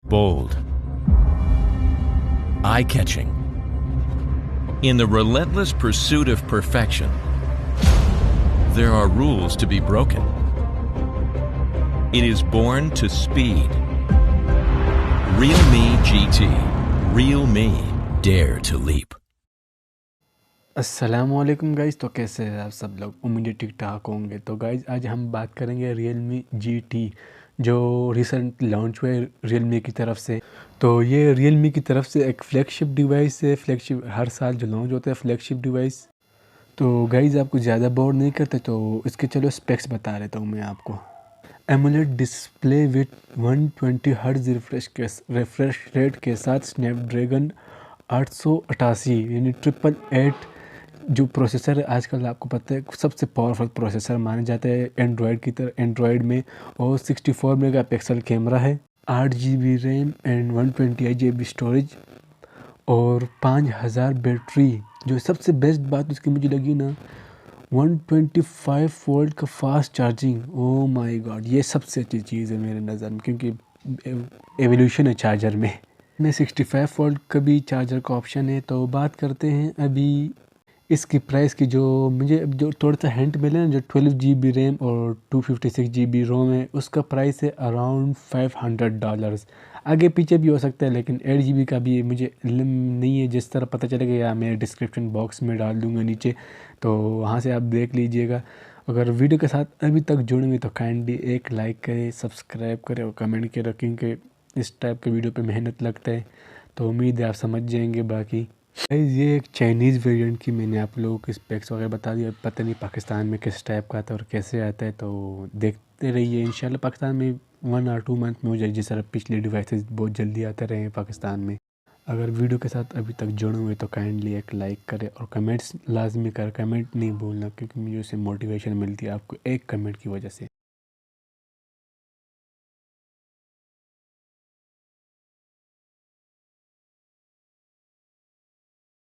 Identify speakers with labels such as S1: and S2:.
S1: Bold, eye-catching. In the relentless pursuit of perfection, there are rules to be broken. It is born to speed. Realme GT. Real me. Dare to leap.
S2: अस्सलामुअलैकुम guys. तो कैसे हैं आप सब लोग? उम्मीद ठीक ठाक होंगे। तो गाइज़ आज हम बात करेंगे Realme GT जो रिसेंट लॉन्च हुए Realme की तरफ से। तो ये Realme की तरफ से एक फ्लैगशिप डिवाइस है। फ्लैगशिप हर साल जो लॉन्च होता है फ्लैगशिप डिवाइस। तो गाइज़ आपको ज़्यादा बोर नहीं करते तो इसके चलो स्पेक्स बता देता हूँ मैं आपको। AMOLED display with 120 hertz refresh rate के साथ स्नैपड्रैगन 888 यानी 888 जो प्रोसेसर है आजकल आपको पता है सबसे पावरफुल प्रोसेसर माने जाते हैं एंड्रॉयड की तरह एंड्रॉयड में। और 64 मेगापिक्सल कैमरा है, 8 GB RAM and 128 GB storage और 5000 बैटरी। जो सबसे बेस्ट बात उसकी मुझे लगी ना 125 वोल्ट का fast charging. Oh my God, ये सबसे अच्छी चीज़ है मेरे नज़र में क्योंकि एवोल्यूशन है चार्जर में 65 वोल्ट का भी चार्जर का ऑप्शन है। तो बात करते हैं अभी इसकी प्राइस की। जो मुझे जो थोड़ा सा हिंट मिले ना, जो 12 GB रैम और 256 GB रोम है उसका प्राइस है अराउंड $500। आगे पीछे भी हो सकता है लेकिन 8 GB का भी मुझे इल्म नहीं है। जिस तरह पता चलेगा या मैं डिस्क्रिप्शन बॉक्स में डाल दूंगा नीचे, तो वहाँ से आप देख लीजिएगा। अगर वीडियो के साथ अभी तक जुड़े हुए तो काइंडली एक लाइक करें, सब्सक्राइब करें और कमेंट के रखें कि इस टाइप के वीडियो पे मेहनत लगता है। तो उम्मीद है आप समझ जाएंगे। बाकी ये एक चाइनीज़ वेरिएंट की मैंने आप लोगों को स्पेक्स वगैरह बता दिया। पता नहीं पाकिस्तान में किस टाइप का आता है और कैसे आता है, तो देखते रहिए। इंशाल्लाह पाकिस्तान में 1 और 2 मंथ में हो जाए, जिस तरह पिछले डिवाइसेस बहुत जल्दी आते रहे हैं पाकिस्तान में। अगर वीडियो के साथ अभी तक जुड़े हुए तो काइंडली एक लाइक करें और कमेंट्स लाजमी कर, कमेंट नहीं भूलना क्योंकि मुझे उससे मोटिवेशन मिलती है आपको एक कमेंट की वजह से।